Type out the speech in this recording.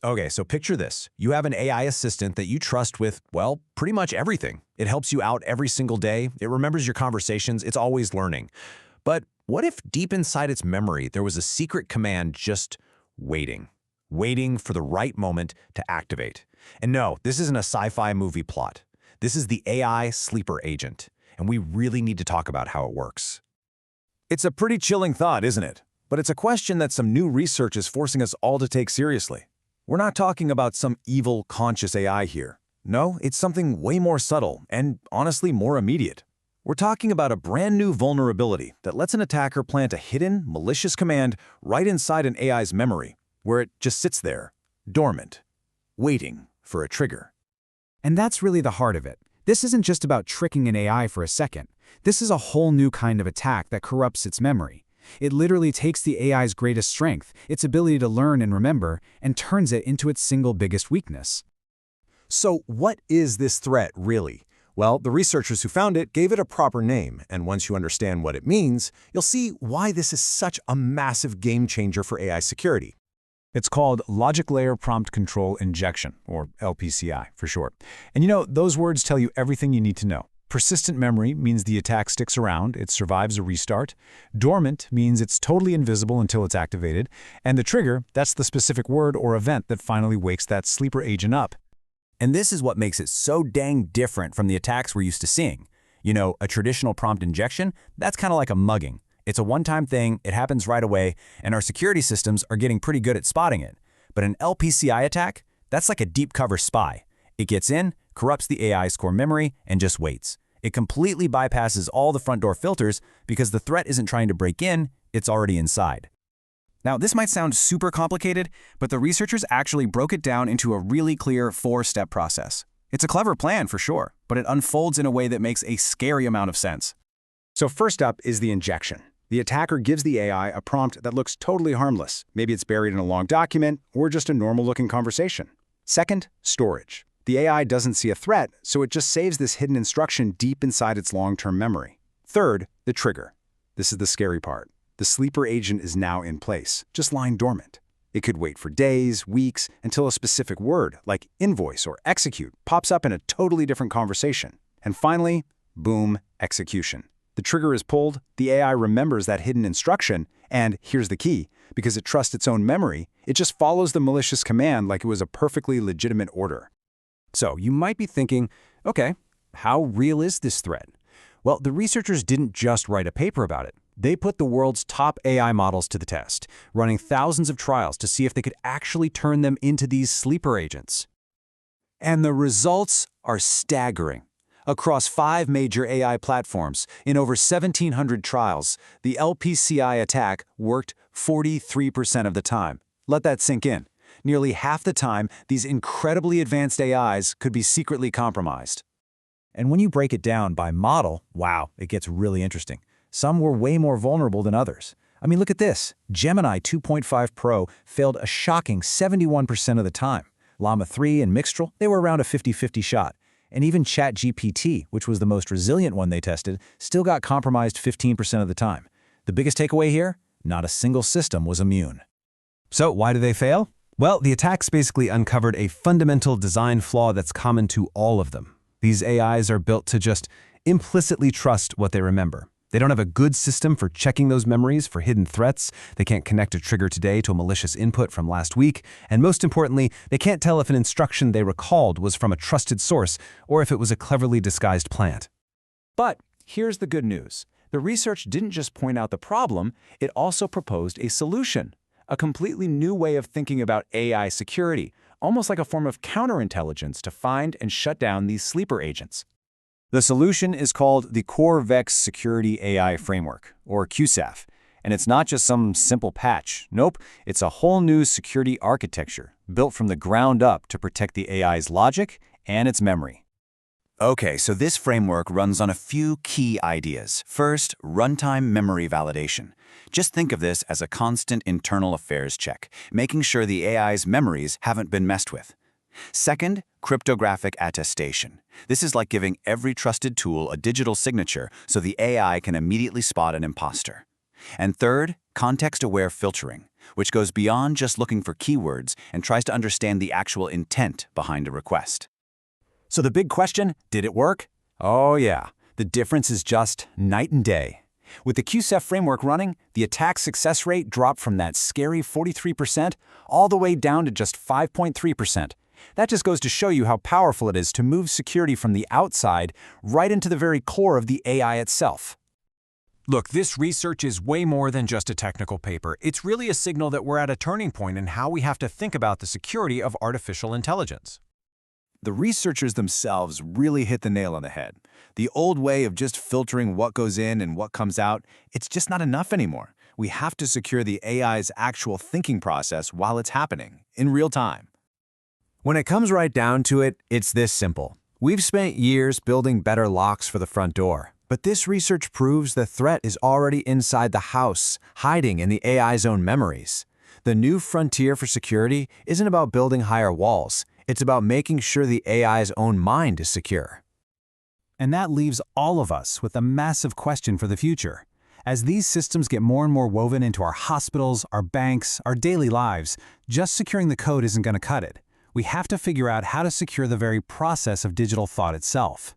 Okay, so picture this. You have an AI assistant that you trust with, well, pretty much everything. It helps you out every single day. It remembers your conversations. It's always learning. But what if deep inside its memory, there was a secret command just waiting for the right moment to activate? And no, this isn't a sci-fi movie plot. This is the AI sleeper agent, and we really need to talk about how it works. It's a pretty chilling thought, isn't it? But it's a question that some new research is forcing us all to take seriously. We're not talking about some evil, conscious AI here. No, it's something way more subtle and, honestly, more immediate. We're talking about a brand new vulnerability that lets an attacker plant a hidden, malicious command right inside an AI's memory, where it just sits there, dormant, waiting for a trigger. And that's really the heart of it. This isn't just about tricking an AI for a second. This is a whole new kind of attack that corrupts its memory. It literally takes the AI's greatest strength, its ability to learn and remember, and turns it into its single biggest weakness. So what is this threat, really? Well, the researchers who found it gave it a proper name, and once you understand what it means, you'll see why this is such a massive game changer for AI security. It's called Logic Layer Prompt Control Injection, or LPCI for short. And those words tell you everything you need to know. Persistent memory means the attack sticks around, it survives a restart. Dormant means it's totally invisible until it's activated. And the trigger, that's the specific word or event that finally wakes that sleeper agent up. And this is what makes it so dang different from the attacks we're used to seeing. A traditional prompt injection, that's kind of like a mugging. It's a one-time thing, it happens right away, and our security systems are getting pretty good at spotting it. But an LPCI attack, that's like a deep cover spy. It gets in, corrupts the AI's core memory, and just waits. It completely bypasses all the front door filters because the threat isn't trying to break in, it's already inside. Now, this might sound super complicated, but the researchers actually broke it down into a really clear 4-step process. It's a clever plan for sure, but it unfolds in a way that makes a scary amount of sense. So first up is the injection. The attacker gives the AI a prompt that looks totally harmless. Maybe it's buried in a long document or just a normal-looking conversation. Second, storage. The AI doesn't see a threat, so it just saves this hidden instruction deep inside its long-term memory. Third, the trigger. This is the scary part. The sleeper agent is now in place, just lying dormant. It could wait for days, weeks, until a specific word, like invoice or execute, pops up in a totally different conversation. And finally, boom, execution. The trigger is pulled, the AI remembers that hidden instruction, and here's the key, because it trusts its own memory, it just follows the malicious command like it was a perfectly legitimate order. So you might be thinking, okay, how real is this threat? Well, the researchers didn't just write a paper about it. They put the world's top AI models to the test, running thousands of trials to see if they could actually turn them into these sleeper agents. And the results are staggering. Across 5 major AI platforms, in over 1,700 trials, the LPCI attack worked 43% of the time. Let that sink in. Nearly half the time, these incredibly advanced AIs could be secretly compromised. And when you break it down by model, wow, it gets really interesting. Some were way more vulnerable than others. I mean, look at this. Gemini 2.5 Pro failed a shocking 71% of the time. Llama 3 and Mixtral, they were around a 50-50 shot. And even ChatGPT, which was the most resilient one they tested, still got compromised 15% of the time. The biggest takeaway here? Not a single system was immune. So why do they fail? Well, the attacks basically uncovered a fundamental design flaw that's common to all of them. These AIs are built to just implicitly trust what they remember. They don't have a good system for checking those memories for hidden threats. They can't connect a trigger today to a malicious input from last week. And most importantly, they can't tell if an instruction they recalled was from a trusted source or if it was a cleverly disguised plant. But here's the good news. The research didn't just point out the problem, it also proposed a solution. A completely new way of thinking about AI security, almost like a form of counterintelligence to find and shut down these sleeper agents. The solution is called the CoreVex Security AI Framework, or CUSAF, and it's not just some simple patch. Nope, it's a whole new security architecture built from the ground up to protect the AI's logic and its memory. Okay, so this framework runs on a few key ideas. First, runtime memory validation. Just think of this as a constant internal affairs check, making sure the AI's memories haven't been messed with. Second, cryptographic attestation. This is like giving every trusted tool a digital signature so the AI can immediately spot an imposter. And third, context-aware filtering. which goes beyond just looking for keywords and tries to understand the actual intent behind a request. So the big question, did it work? Oh yeah, the difference is just night and day. With the QCEF framework running, the attack success rate dropped from that scary 43% all the way down to just 5.3%. That just goes to show you how powerful it is to move security from the outside right into the very core of the AI itself. Look, this research is way more than just a technical paper. It's really a signal that we're at a turning point in how we have to think about the security of artificial intelligence. The researchers themselves really hit the nail on the head. The old way of just filtering what goes in and what comes out, it's just not enough anymore. We have to secure the AI's actual thinking process while it's happening, in real time. When it comes right down to it, it's this simple. We've spent years building better locks for the front door, but this research proves the threat is already inside the house, hiding in the AI's own memories. The new frontier for security isn't about building higher walls. It's about making sure the AI's own mind is secure. And that leaves all of us with a massive question for the future. As these systems get more and more woven into our hospitals, our banks, our daily lives, just securing the code isn't going to cut it. We have to figure out how to secure the very process of digital thought itself.